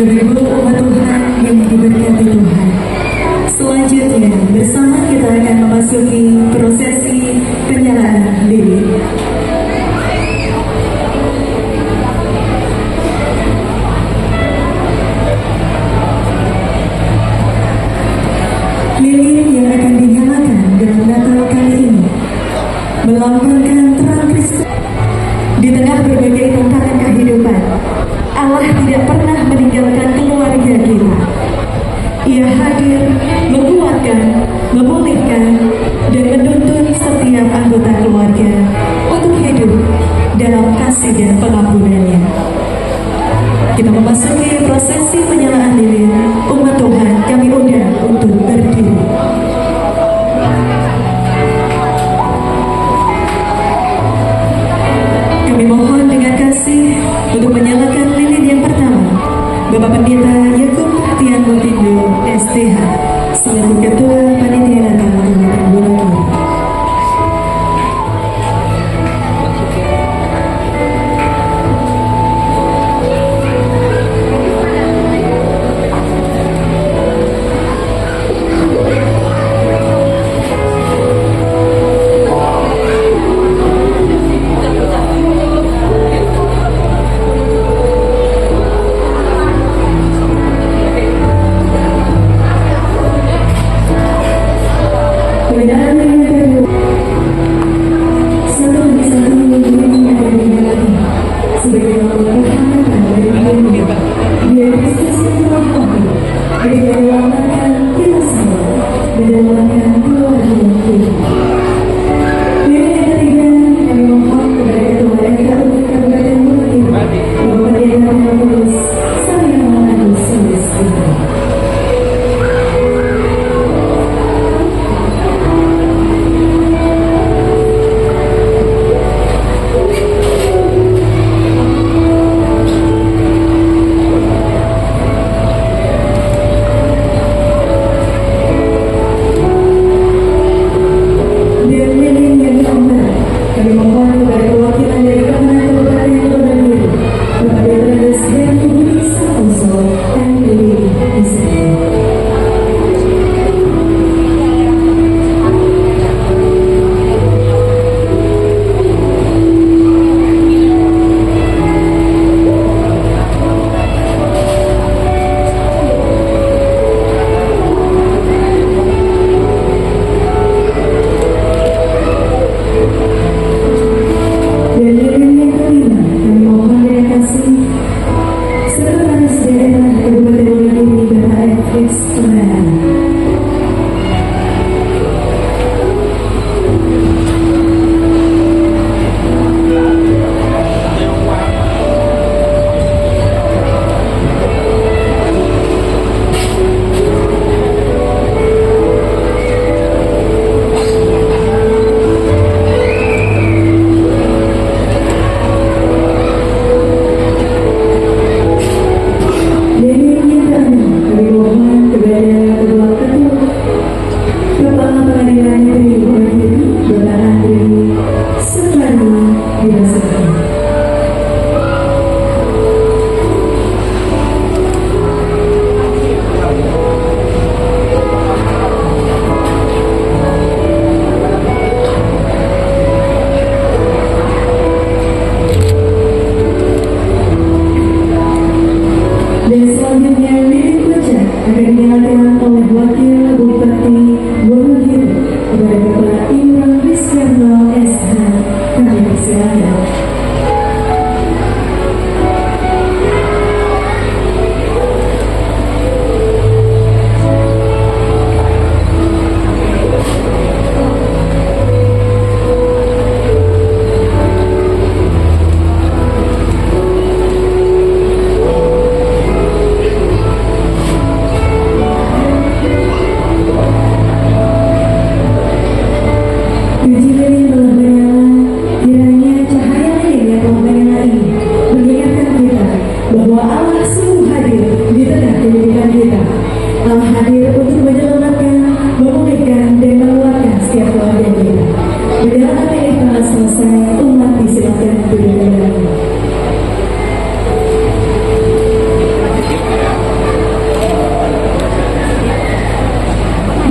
Ibu umat Tuhan yang diberkati Tuhan. Selanjutnya bersama kita akan memasuki prosesi penyalaan lilin. Lilin yang akan dinyalakan dalam Natal kali ini melambangkan terang Kristus. Di tengah berbagai tantangan kehidupan, Allah tidak pernah meninggalkan keluarga kita. Ia hadir, menguatkan, memulihkan, dan menuntun setiap anggota keluarga untuk hidup dalam kasih dan pengampunannya. Kita memasuki prosesi penyalaan lilin. Umat Tuhan kami undang untuk berdiri. Kami mohon dengan kasih untuk menyalakan lilin yang pertama Bapak Pendeta Yakub Tian Mutindo STH selaku Ketua Panitia Natal Kecamatan Wonogiri.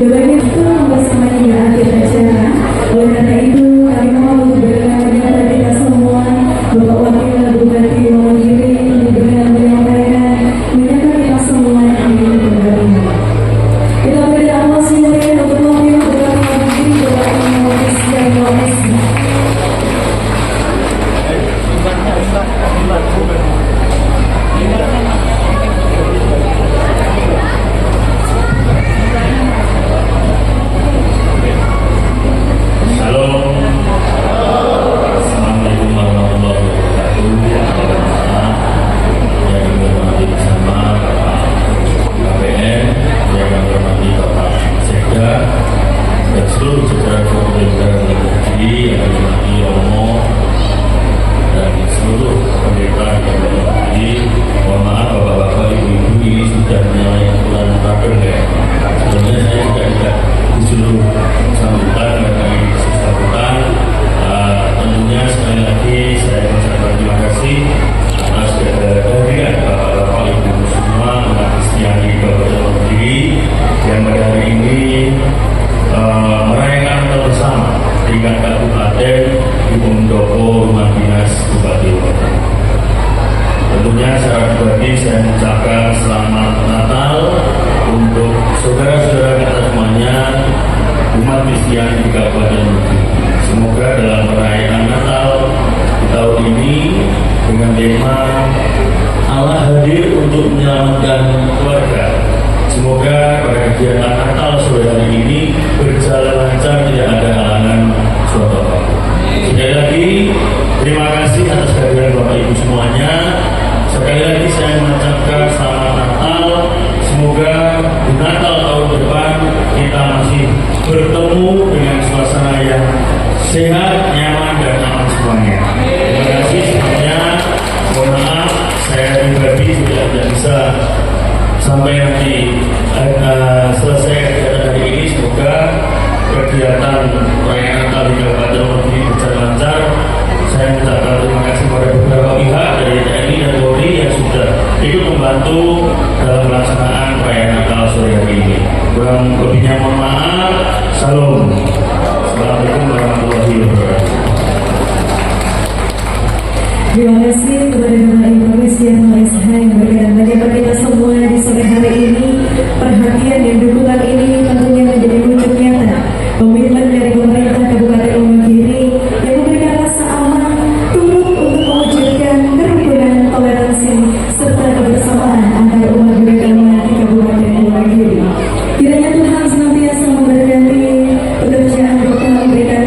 Doanya itu bersama hingga akhir acara. Oleh karena itu, kami mohon untuk berkenan kepada kita semua, Bapak Wakil Bupati Wonogiri, untuk berkenan menyampaikan menyapa kita semua yang ingin kembali. Kita beri aplaus yang meriah untuk Wakil Bupati Wonogiri, Bapak Imam Christian Wonogiri. Shalom. Assalamualaikum warahmatullahi wabarakatuh. Yang dihormati bersama Bapak KPN, yang dihormati Bapak Sekda, dan seluruh jajaran pemerintah negeri yang dihormati Romo dan seluruh pendeta yang dihormati. Mohon maaf Bapak-bapak, Ibu-ibu, ini sudah menyalahi bulan April ya. Sebenarnya saya juga tidak disuruh sambutan dari sambutan. Tentunya sekali lagi saya mengucapkan terima kasih atas kehadiran Bapak-bapak, Ibu-ibu semua umat Kristiani di Kabupaten Wonogiri yang pada hari ini merayakan Natal bersama tingkat kabupaten di Muldoko, Rumah Dinas Bupati Wonogiri. Tentunya secara pribadi saya mengucapkan selamat Natal untuk saudara-saudara kita semuanya umat Kristiani di Kabupaten Wonogiri. Semoga dalam perayaan Natal di tahun ini dengan tema Allah hadir untuk menyelamatkan keluarga, semoga pada kegiatan Natal sore hari ini berjalan lancar, tidak ada halangan suatu apapun. Sekali lagi terima kasih atas kehadiran Bapak Ibu semuanya. Sekali lagi saya mengucapkan selamat Natal. Semoga di Natal tahun depan kita masih bertemu dengan suasana yang sehat, nyaman, dan aman semuanya. Terima kasih semuanya. Mohon maaf, saya pribadi tidak bisa sampai nanti selesai kegiatan hari ini. Semoga kegiatan perayaan Natal di Kabupaten Wonogiri berjalan lancar. Saya mengucapkan terima kasih kepada beberapa pihak dari TNI dan Polri yang sudah ikut membantu dalam pelaksanaan perayaan Natal sore hari ini. Kurang lebihnya mohon maaf. Salam. Assalamualaikum warahmatullahi wabarakatuh. Terima kasih kepada Bapak Ibu Christian Wonogiri yang berkenan menyapa kita semua di sore hari ini. Perhatian dan dukungan ini tentunya menjadi wujud nyata komitmen dari pemerintah Kabupaten Wonogiri yang memberikan rasa aman turut untuk mewujudkan kerukunan, toleransi, serta kebersamaan antar umat beragama di Kabupaten Wonogiri. Kiranya Tuhan senantiasa memberkati pekerjaan Bapak, memberikan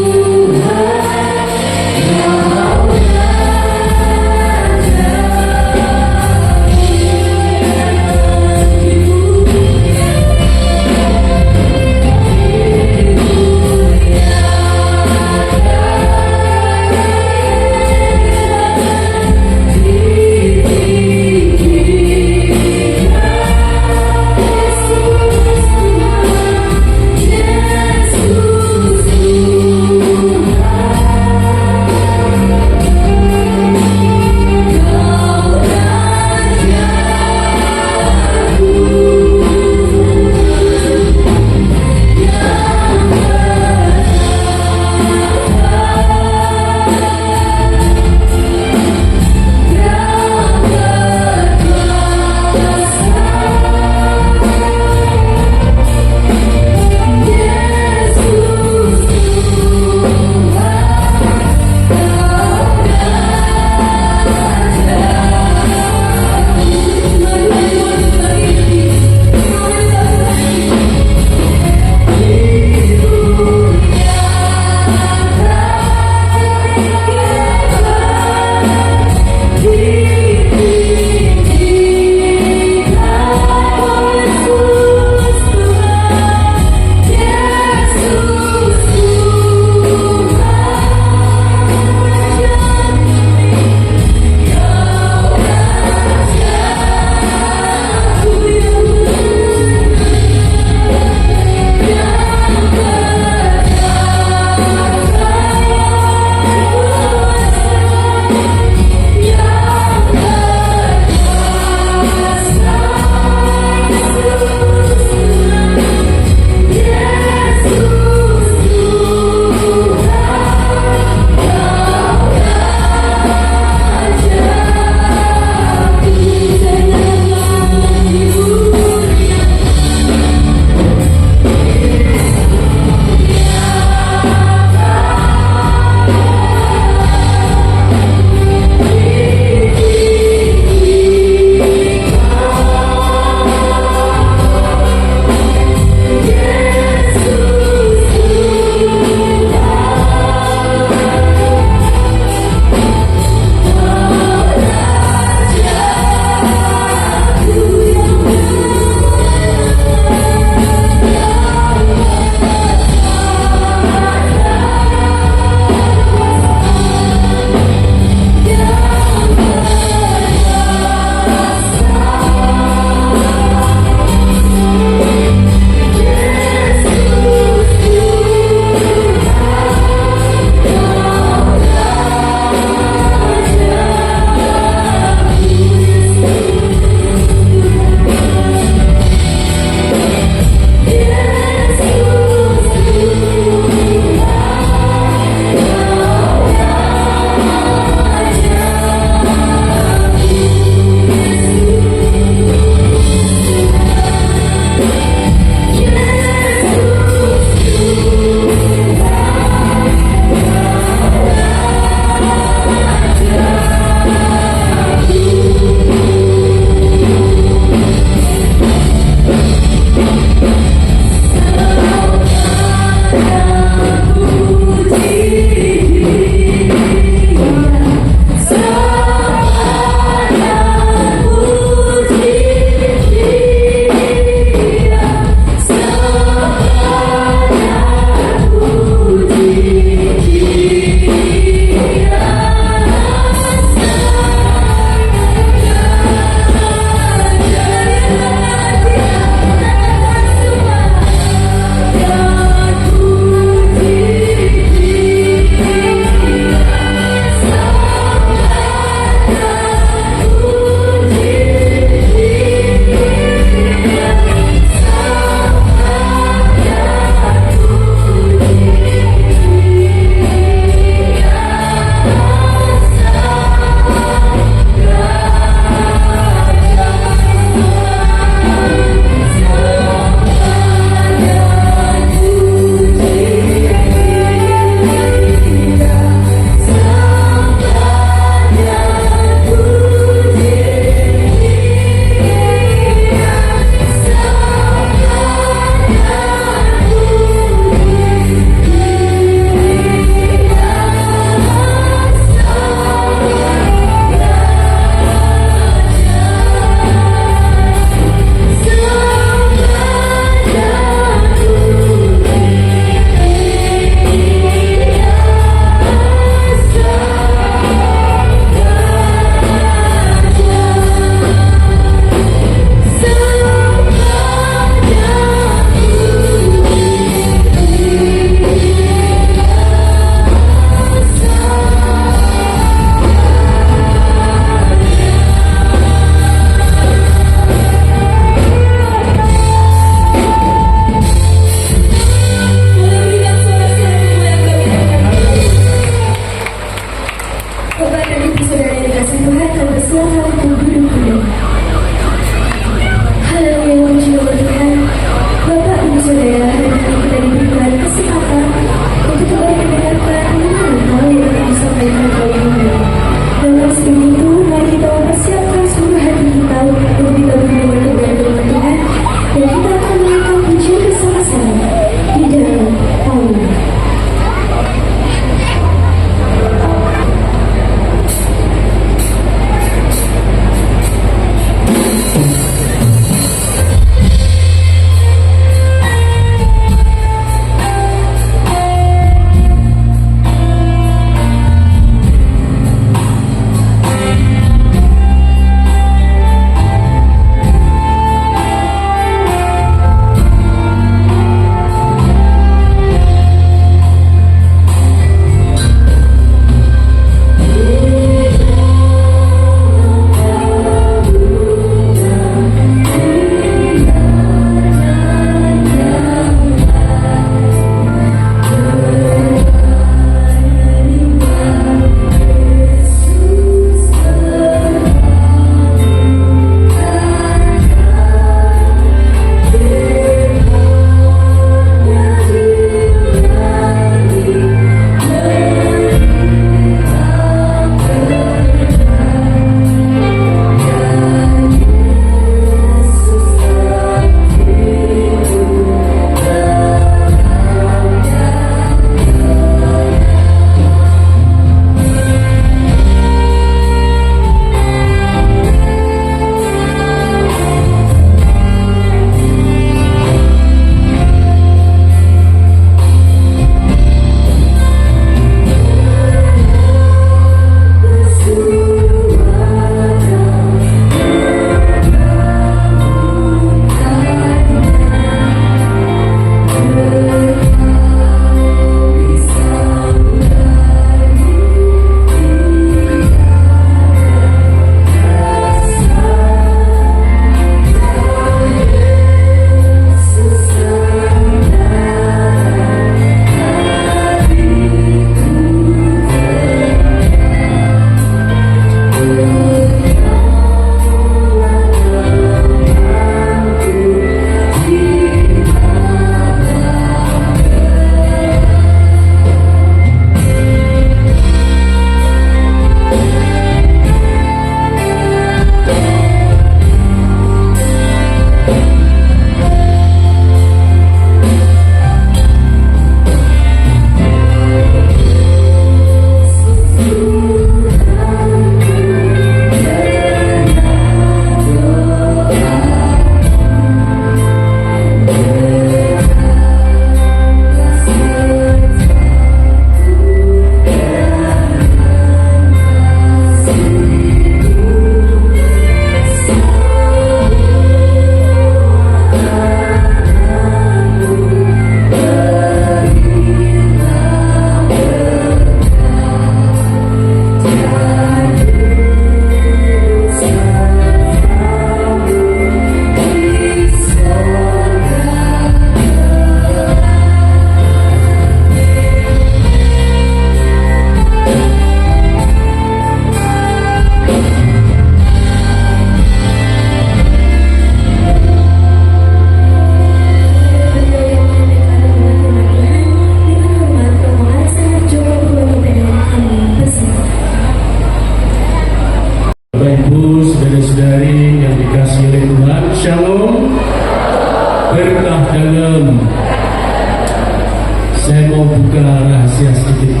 Saya mau buka rahasia sedikit.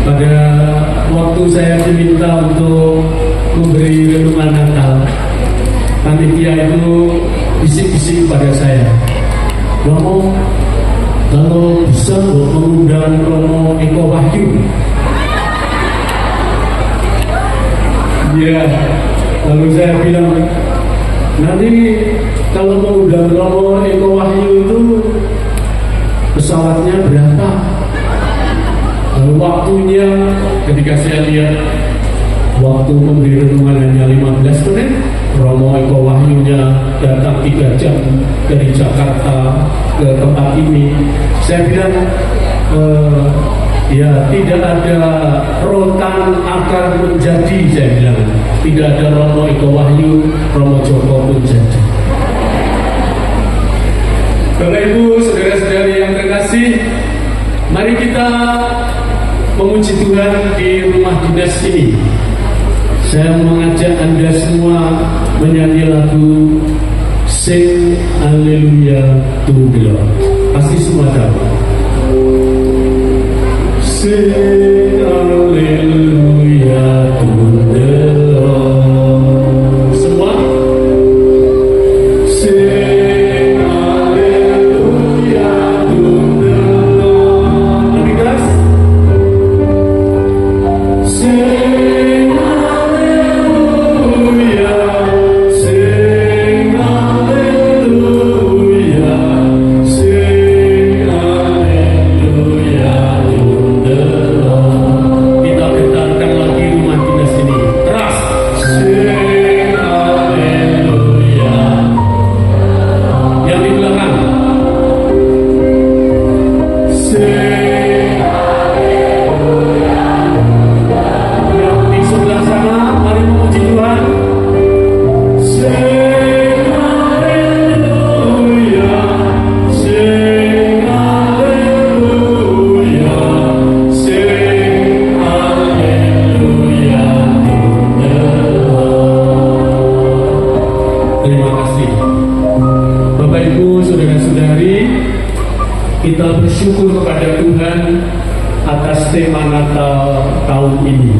Pada waktu saya diminta untuk memberi renungan Natal, panitia itu bisik-bisik pada saya, "Romo, kalau bisa mengundang Romo Eko Wahyu." Ya, lalu saya bilang, nanti kalau mengundang Romo Eko Wahyu itu pesawatnya berapa? Lalu waktunya, ketika saya lihat waktu memberi renungan hanya 15 menit, Romo Eko Wahyunya datang 3 jam dari Jakarta ke tempat ini. Saya bilang, ya tidak ada rotan akar menjadi, saya bilang. Tidak ada Romo Eko Wahyu, Romo Joko pun jadi. Bapak Ibu, saudara-saudari yang terkasih, mari kita memuji Tuhan di rumah dinas ini. Saya mengajak Anda semua menyanyi lagu Sing Hallelujah to the Lord. Pasti semua tahu. Sing Hallelujah to the Lord. Semua? Sing Hallelujah to the Lord. Lebih keras? Sing Hallelujah, sing Hallelujah, sing Hallelujah to the Lord. Kita getarkan lagi rumah dinas ini. Keras. Sing Hallelujah. Yang di belakang. Sing di sebelah sana, mari memuji Tuhan. Sing Hallelujah, sing Hallelujah, sing Hallelujah to the Lord. Terima kasih. Bapak Ibu, saudara-saudari, kita bersyukur kepada Tuhan atas tema Natal tahun ini.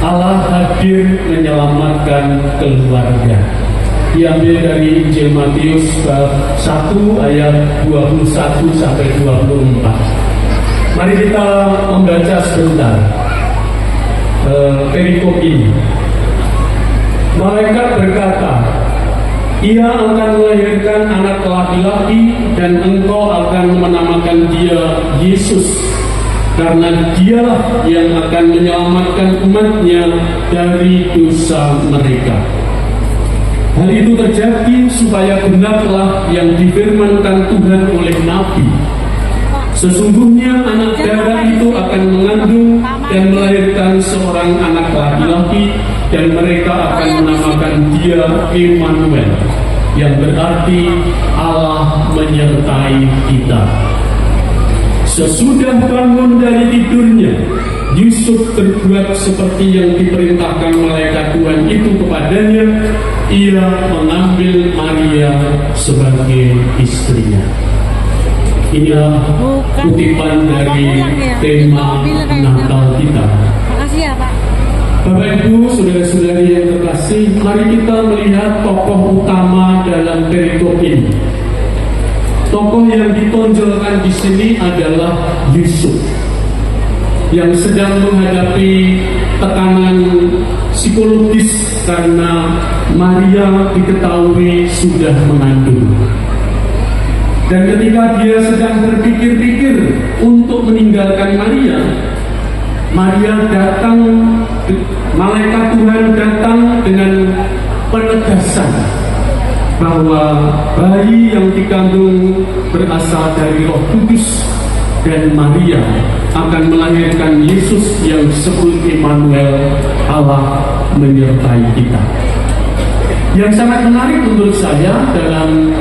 Allah hadir menyelamatkan keluarga. Diambil dari Injil Matius bab 1 ayat 21 sampai 24. Mari kita membaca sebentar perikop ini. Malaikat berkata, "Ia akan melahirkan anak laki-laki dan engkau akan menamakan dia Yesus, karena dialah yang akan menyelamatkan umatnya dari dosa mereka." Hal itu terjadi supaya benarlah yang difirmankan Tuhan oleh Nabi. Sesungguhnya anak darah itu akan mengandung dan melahirkan seorang anak laki-laki, dan mereka akan menamakan dia Immanuel, yang berarti Allah menyertai kita. Sesudah bangun dari tidurnya, Yusuf berbuat seperti yang diperintahkan malaikat Tuhan itu kepadanya. Ia mengambil Maria sebagai istrinya. Inilah kutipan dari tema Natal kita. Makasih ya Pak. Bapak Ibu, saudara-saudari yang terkasih, mari kita melihat tokoh utama dalam perikop ini. Tokoh yang ditonjolkan di sini adalah Yusuf, yang sedang menghadapi tekanan psikologis karena Maria diketahui sudah mengandung. Dan ketika dia sedang berpikir-pikir untuk meninggalkan Maria, malaikat Tuhan datang dengan penegasan bahwa bayi yang dikandung berasal dari Roh Kudus, dan Maria akan melahirkan Yesus yang disebut Immanuel, Allah menyertai kita. Yang sangat menarik menurut saya dalam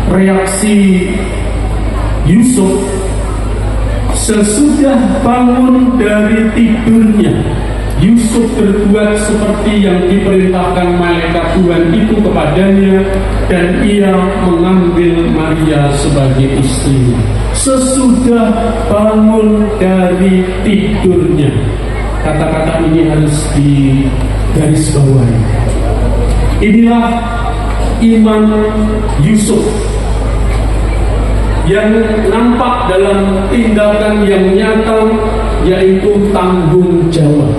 reaksi Yusuf, sesudah bangun dari tidurnya, Yusuf berbuat seperti yang diperintahkan malaikat Tuhan itu kepadanya, dan ia mengambil Maria Maria sebagai istri sesudah bangun dari tidurnya. Kata-kata ini harus digarisbawahi. Inilah iman Yusuf yang nampak dalam tindakan yang nyata, yaitu tanggung jawab.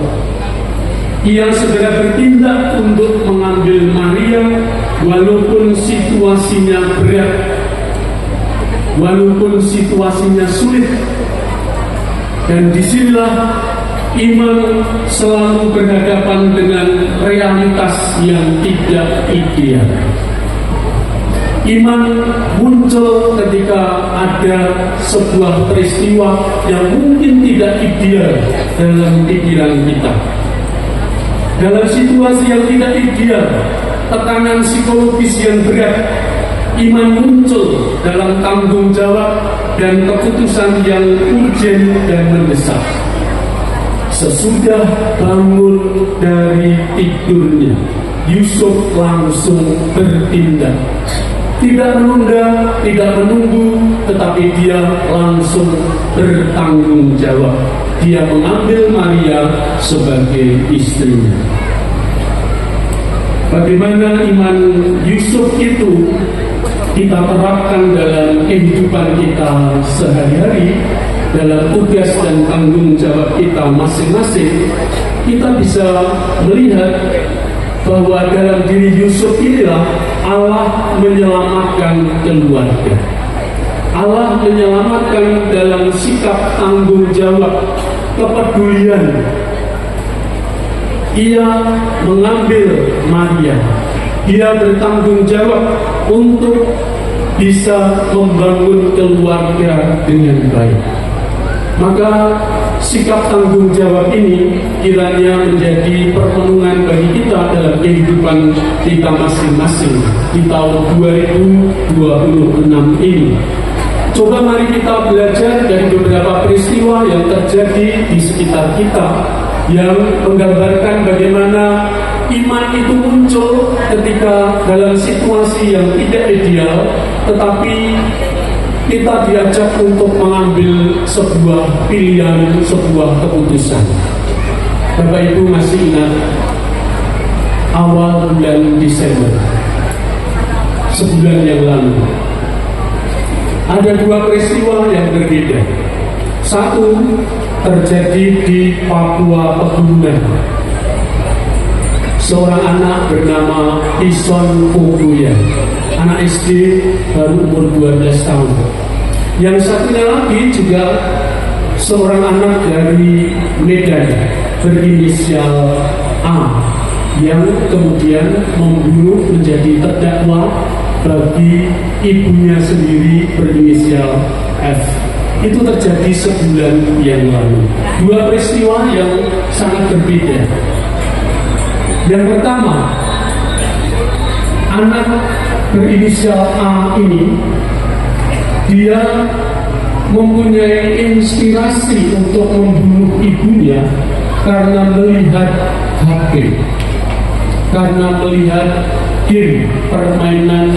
Ia segera bertindak untuk mengambil Maria walaupun situasinya berat, walaupun situasinya sulit. Dan disinilah iman selalu berhadapan dengan realitas yang tidak ideal. Iman muncul ketika ada sebuah peristiwa yang mungkin tidak ideal dalam pikiran kita. Dalam situasi yang tidak ideal, tekanan psikologis yang berat, iman muncul dalam tanggung jawab dan keputusan yang urgen dan mendesak. Sesudah bangun dari tidurnya, Yusuf langsung bertindak. Tidak menunda, tidak menunggu, tetapi dia langsung bertanggung jawab. Dia mengambil Maria sebagai istrinya. Bagaimana iman Yusuf itu kita terapkan dalam kehidupan kita sehari-hari, dalam tugas dan tanggung jawab kita masing-masing, kita bisa melihat bahwa dalam diri Yusuf inilah Allah menyelamatkan keluarga. Allah menyelamatkan dalam sikap tanggung jawab, kepedulian. Ia mengambil Maria. Dia bertanggung jawab untuk bisa membangun keluarga dengan baik. Maka sikap tanggung jawab ini kiranya menjadi permenungan bagi kita dalam kehidupan kita masing-masing di tahun 2026 ini. Coba mari kita belajar dari beberapa peristiwa yang terjadi di sekitar kita yang menggambarkan bagaimana iman itu muncul ketika dalam situasi yang tidak ideal, tetapi kita diajak untuk mengambil sebuah pilihan, sebuah keputusan. Bapak Ibu masih ingat awal bulan Desember, sebulan yang lalu, ada dua peristiwa yang berbeda. Satu terjadi di Papua Pegunungan. Seorang anak bernama Ison Puguya, anak SD baru umur 12 tahun. Yang satunya lagi juga seorang anak dari Medan berinisial A yang kemudian membunuh menjadi terdakwa bagi ibunya sendiri berinisial F. Itu terjadi sebulan yang lalu. Dua peristiwa yang sangat berbeda. Yang pertama, anak berinisial A ini, dia mempunyai inspirasi untuk membunuh ibunya karena melihat HP, karena melihat game permainan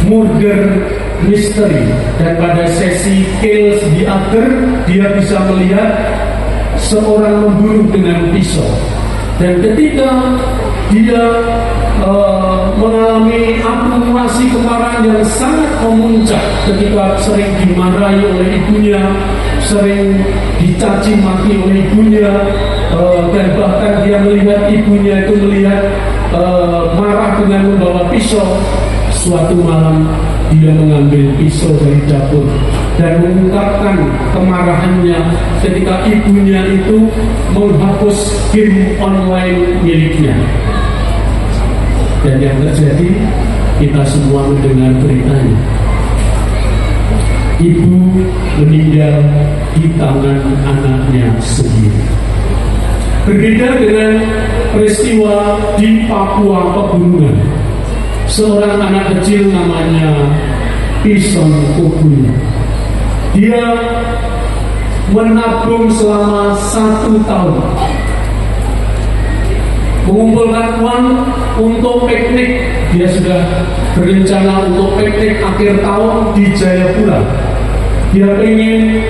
murder mystery, dan pada sesi Kills the Other dia bisa melihat seorang membunuh dengan pisau. Dan ketika dia mengalami akumulasi kemarahan yang sangat memuncak ketika sering dimarahi oleh ibunya, sering dicaci maki oleh ibunya, dan bahkan dia melihat ibunya itu marah dengan membawa pisau. Suatu malam dia mengambil pisau dari dapur dan mengungkapkan kemarahannya ketika ibunya itu menghapus game online miliknya. Dan yang terjadi, kita semua mendengar beritanya. Ibu meninggal di tangan anaknya sendiri. Berbeda dengan peristiwa di Papua Pegunungan. Seorang anak kecil namanya Ison Puguya. Dia menabung selama 1 tahun mengumpulkan uang untuk piknik. Dia sudah berencana untuk piknik akhir tahun di Jayapura. Dia ingin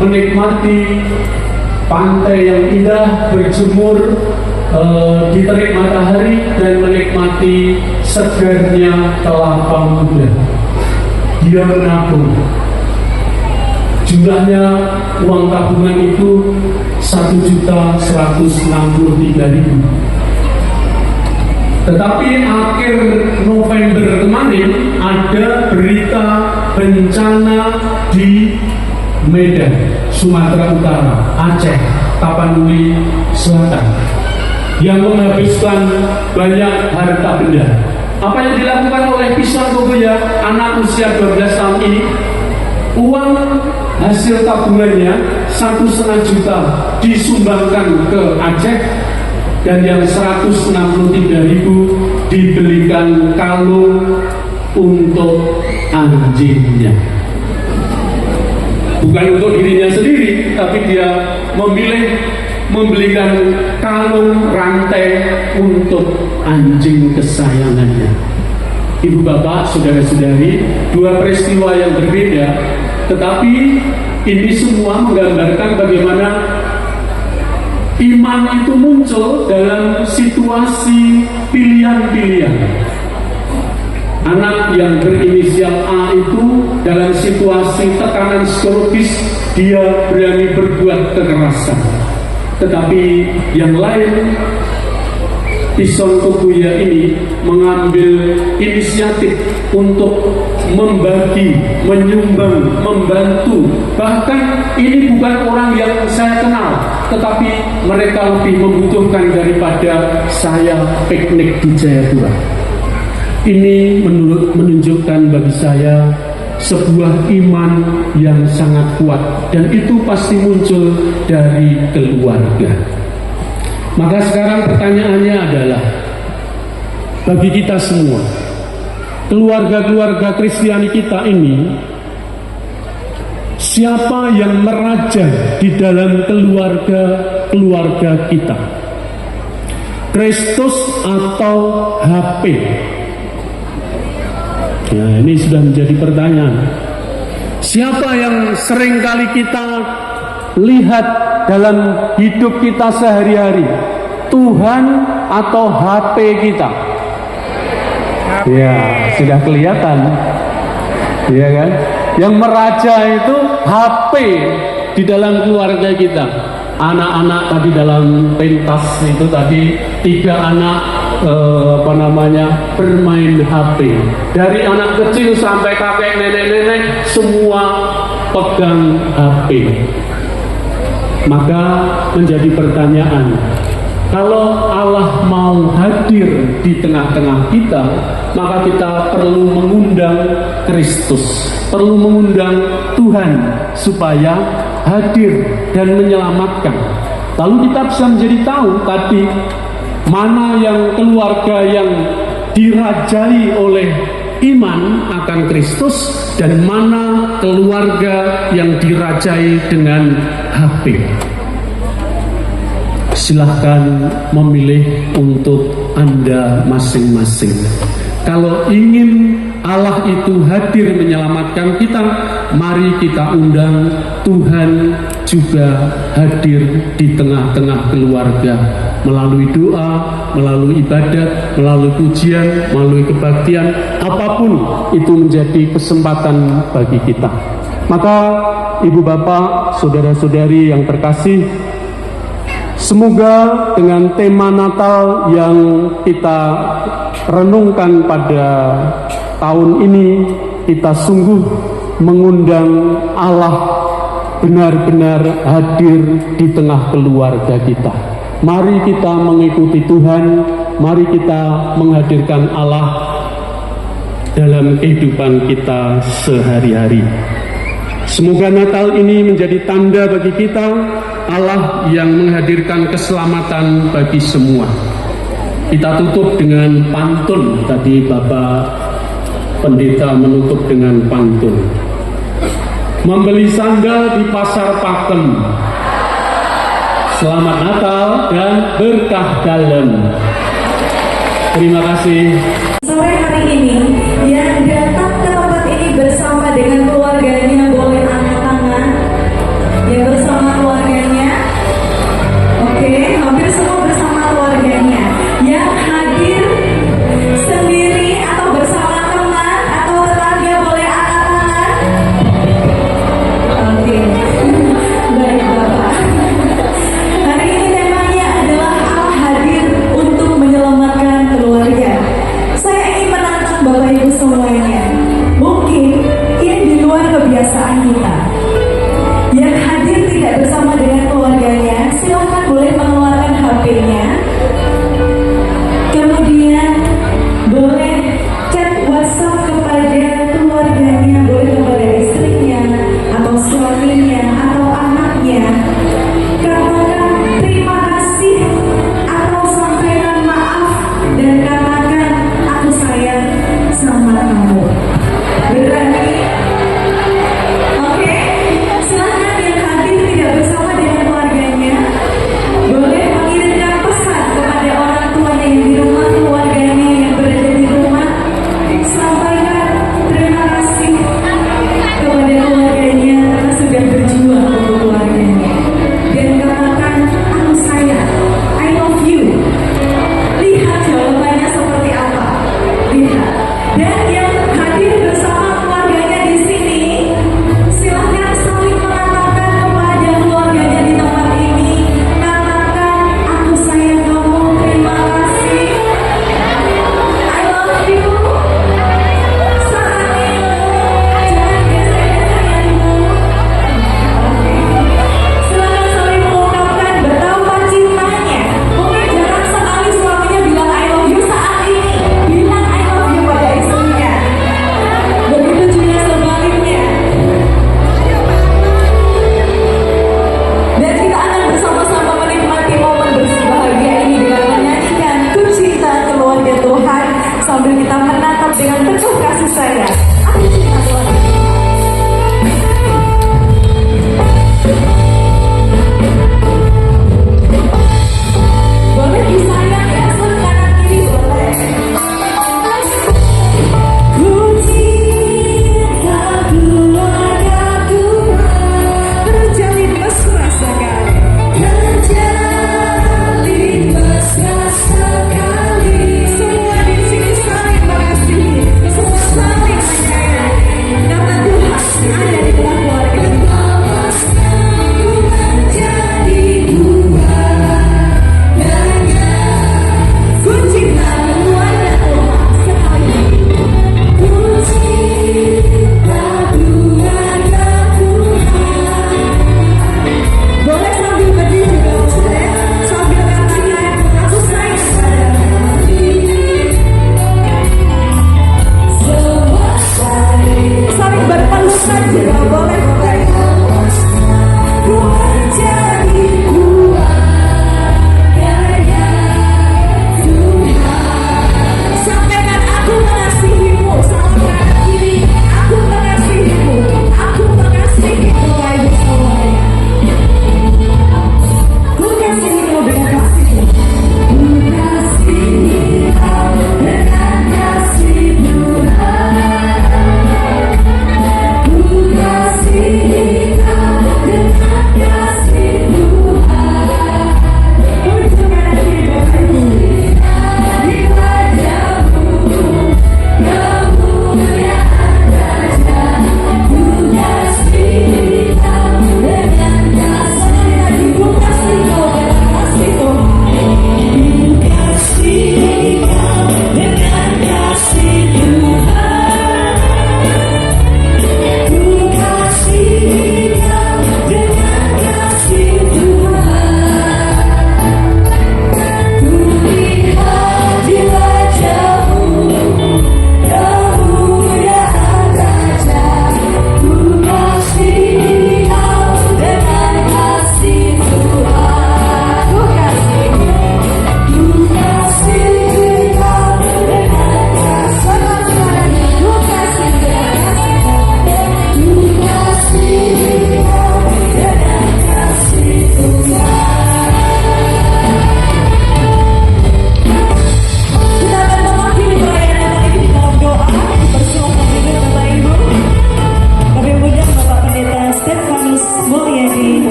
menikmati pantai yang indah, berjemur di terik matahari dan menikmati segarnya kelapa muda. Dia menabung. Jumlahnya uang tabungan itu 1.163.000. Tetapi akhir November kemarin ada berita bencana di Medan, Sumatera Utara, Aceh, Tapanuli Selatan yang menghabiskan banyak harta benda. Apa yang dilakukan oleh Pisang Kogoya, anak usia 12 tahun ini? Uang hasil tabungannya 1,5 juta disumbangkan ke Aceh, dan yang 163.000 dibelikan kalung untuk anjingnya. Bukan untuk dirinya sendiri, tapi dia memilih membelikan kalung rantai untuk anjing kesayangannya. Ibu bapak, saudara-saudari, dua peristiwa yang berbeda, tetapi ini semua menggambarkan bagaimana iman itu muncul dalam situasi pilihan-pilihan. Anak yang berinisial A itu dalam situasi tekanan psikologis, dia berani berbuat kekerasan. Tetapi yang lain, Pisang Kogoya ini mengambil inisiatif untuk membagi, menyumbang, membantu. Bahkan ini bukan orang yang saya kenal, tetapi mereka lebih membutuhkan daripada saya piknik di Jayapura. Ini menunjukkan bagi saya sebuah iman yang sangat kuat, dan itu pasti muncul dari keluarga. Maka sekarang pertanyaannya adalah, bagi kita semua, keluarga-keluarga Kristiani kita ini, siapa yang meraja di dalam keluarga kita? Kristus atau HP? Nah, ini sudah menjadi pertanyaan. Siapa yang sering kali kita lihat dalam hidup kita sehari-hari? Tuhan atau HP kita? Ya, sudah kelihatan. Iya kan? Yang meraja itu HP di dalam keluarga kita. Anak-anak tadi dalam pentas itu tadi 3 anak bermain HP. Dari anak kecil sampai kakek, nenek-nenek, semua pegang HP. Maka menjadi pertanyaan, kalau Allah mau hadir di tengah-tengah kita, maka kita perlu mengundang Kristus, perlu mengundang Tuhan supaya hadir dan menyelamatkan. Lalu kita bisa menjadi tahu tadi mana yang keluarga yang dirajai oleh iman akan Kristus dan mana keluarga yang dirajai dengan HP. Silahkan memilih untuk Anda masing-masing. Kalau ingin Allah itu hadir menyelamatkan kita, mari kita undang Tuhan juga hadir di tengah-tengah keluarga, melalui doa, melalui ibadat, melalui pujian, melalui kebaktian, apapun itu menjadi kesempatan bagi kita. Maka ibu bapak, saudara-saudari yang terkasih, semoga dengan tema Natal yang kita renungkan pada tahun ini, kita sungguh mengundang Allah benar-benar hadir di tengah keluarga kita. Mari kita mengikuti Tuhan, mari kita menghadirkan Allah dalam kehidupan kita sehari-hari. Semoga Natal ini menjadi tanda bagi kita, Allah yang menghadirkan keselamatan bagi semua. Kita tutup dengan pantun. Tadi Bapak Pendeta menutup dengan pantun. Membeli sandal di pasar pakem, Selamat Natal dan berkah dalam. Terima kasih. Sore hari ini yang datang ke tempat ini bersama dengan keluarganya boleh angkat tangan. Yang bersama keluarganya. Oke, hampir semua bersama keluarganya. Yang hadir sendiri atau bersama teman atau tetangga boleh angkat tangan. Oke, baik Bapak. Hari ini temanya adalah Allah hadir untuk menyelamatkan keluarga. Saya ingin menantang Bapak Ibu semuanya. Mungkin ini di luar kebiasaan kita. Yang hadir tidak bersama dengan keluarganya, silakan boleh mengeluarkan HP-nya. Kemudian boleh chat WhatsApp kepada keluarganya, boleh kepada istrinya atau suaminya atau anaknya. Katakan terima kasih atau sampaikan maaf dan katakan aku sayang sama kamu. Berani? Oke?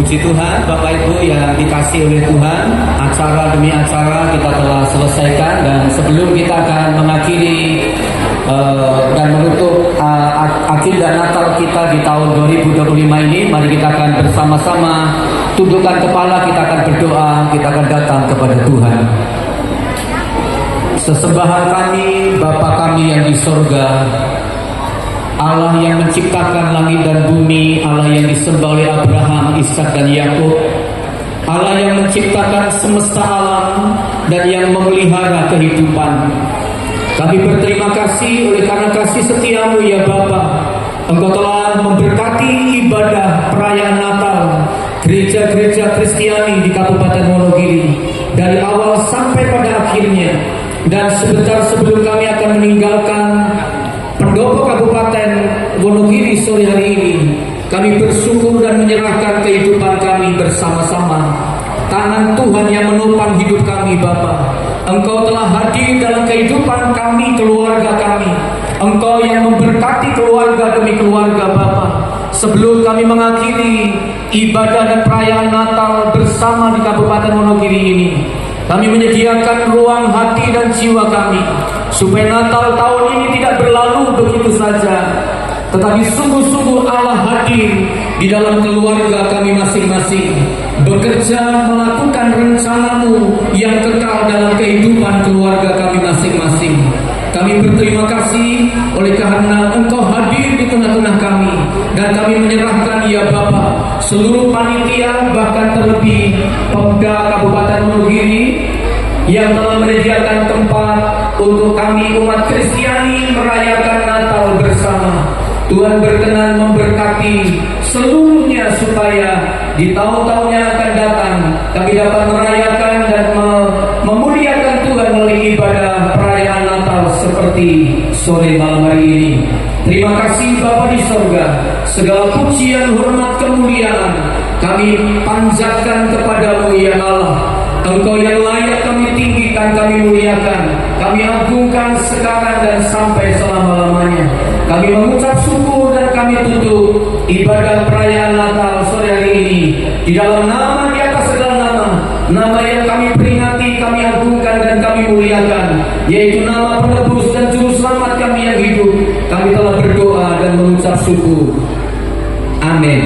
Puji Tuhan, Bapak Ibu yang dikasihi oleh Tuhan, acara demi acara kita telah selesaikan, dan sebelum kita akan mengakhiri dan menutup agenda Natal kita di tahun 2025 ini, mari kita akan bersama-sama tundukkan kepala, kita akan berdoa, kita akan datang kepada Tuhan. Sesembahan kami, Bapa kami yang di sorga, Allah yang menciptakan langit dan bumi, Allah yang disembah oleh Abraham, Ishak dan Yakub, Allah yang menciptakan semesta alam dan yang memelihara kehidupan. Kami berterima kasih oleh karena kasih setiamu ya Bapa. Engkau telah memberkati ibadah perayaan Natal gereja-gereja Kristiani di Kabupaten Wonogiri dari awal sampai pada akhirnya. Dan sebentar sebelum kami akan meninggalkan Pendopo Kabupaten Wonogiri sore hari ini, kami bersyukur dan menyerahkan kehidupan kami bersama-sama. Tangan Tuhan yang menopang hidup kami Bapa. Engkau telah hadir dalam kehidupan kami, keluarga kami. Engkau yang memberkati keluarga demi keluarga Bapa. Sebelum kami mengakhiri ibadah dan perayaan Natal bersama di Kabupaten Wonogiri ini, kami menyediakan ruang hati dan jiwa kami supaya Natal tahun ini tidak berlalu begitu saja, tetapi sungguh-sungguh Allah hadir di dalam keluarga kami masing-masing, bekerja melakukan rencanamu yang kekal dalam kehidupan keluarga kami masing-masing. Kami berterima kasih oleh karena Engkau hadir di tengah-tengah kami, dan kami menyerahkan ya Bapa seluruh panitia, bahkan terlebih Pemda Kabupaten Wonogiri yang telah menyediakan tempat untuk kami umat Kristiani merayakan Natal bersama. Tuhan berkenan memberkati seluruhnya supaya di tahun-tahun yang akan datang kami dapat merayakan dan memuliakan Tuhan melalui ibadah perayaan Natal seperti sore malam hari ini. Terima kasih Bapa di sorga, segala pujian, hormat, kemuliaan kami panjatkan kepadamu ya Allah. Engkau yang layak kami tinggikan, kami muliakan, kami agungkan sekarang dan sampai selama-lamanya. Kami mengucap syukur dan kami tutup ibadah perayaan Natal sore hari ini di dalam nama di atas segala nama, nama yang kami peringati, kami agungkan dan kami muliakan, yaitu nama penebus dan juru selamat kami yang hidup. Kami telah berdoa dan mengucap syukur. Amin.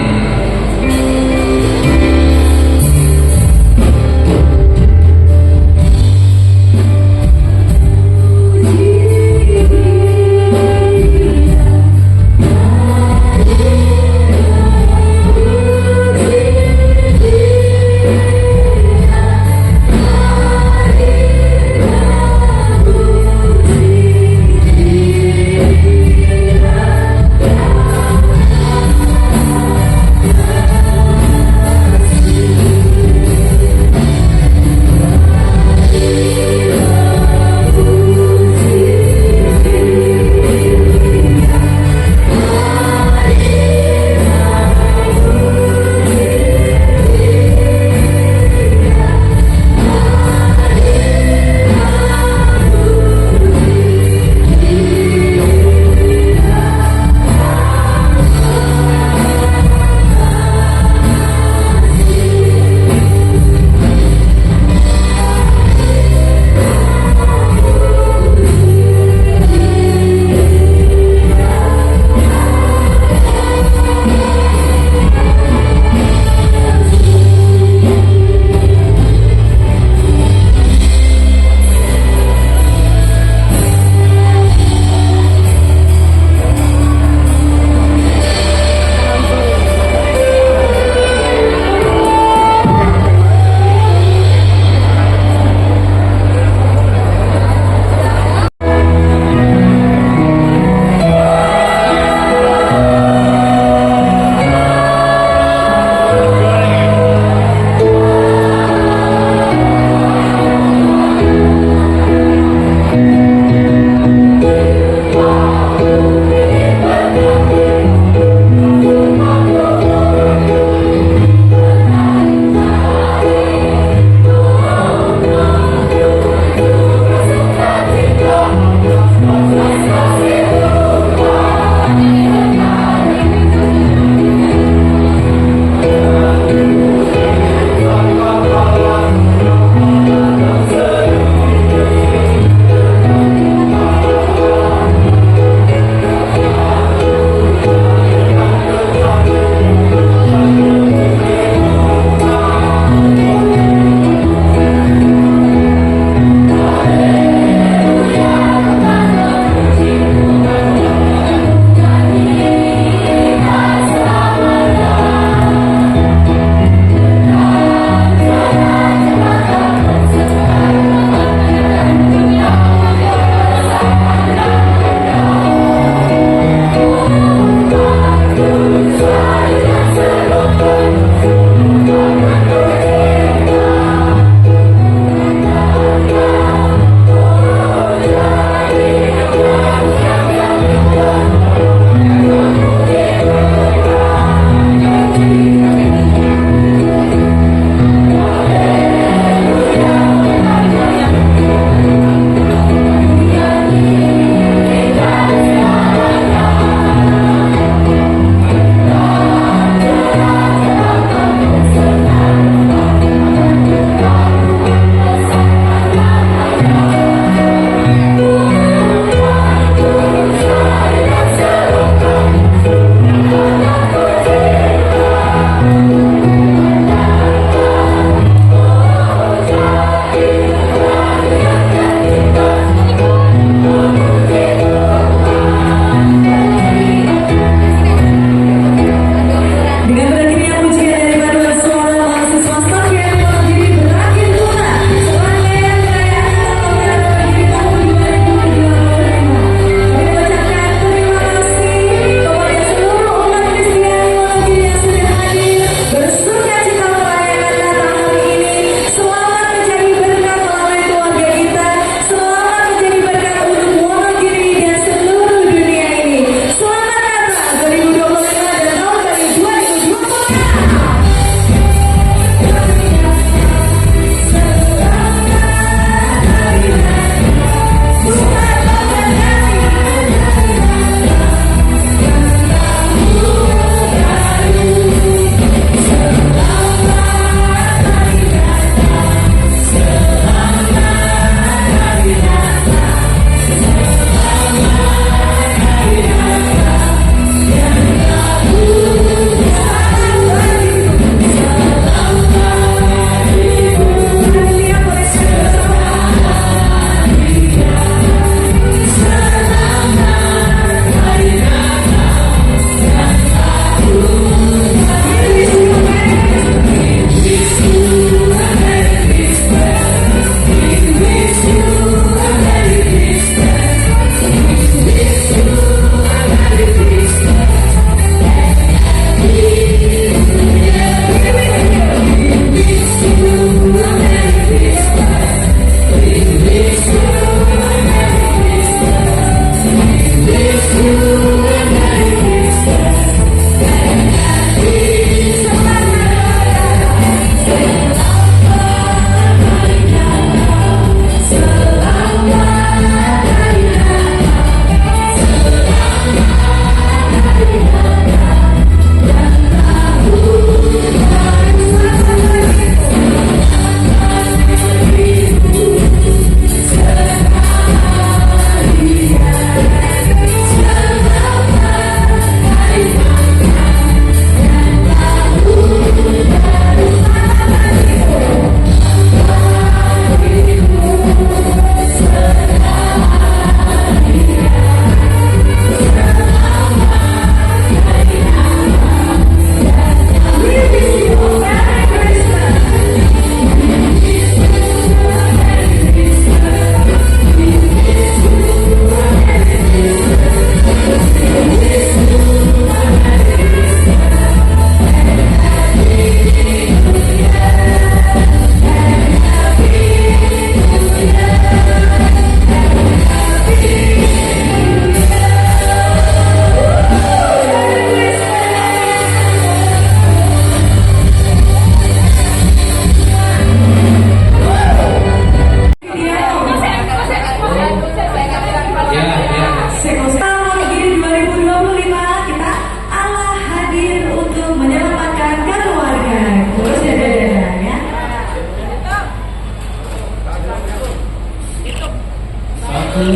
2,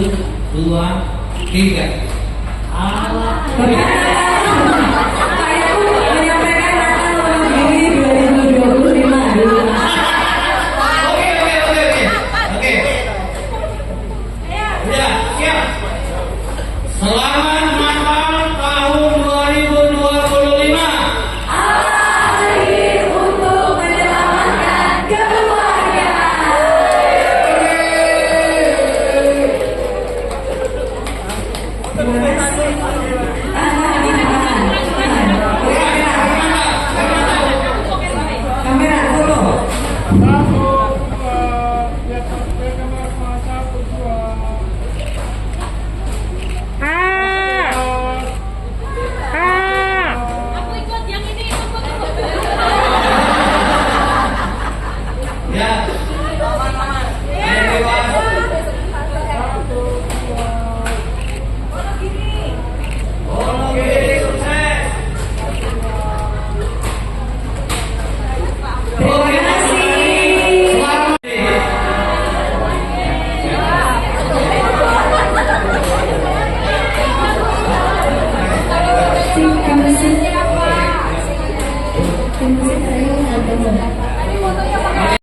3. Saya pun menyampaikan Natal tahun ini 2025 dulu. Oke. Udah, siap. Selamat Natal tahun 2025. Akhir untuk menyelamatkan keluarga. Terima kasih. Kamera foto. Aku ikut yang ini ikut. Ya. Oke, sukses. Terima kasih. Terima kasih.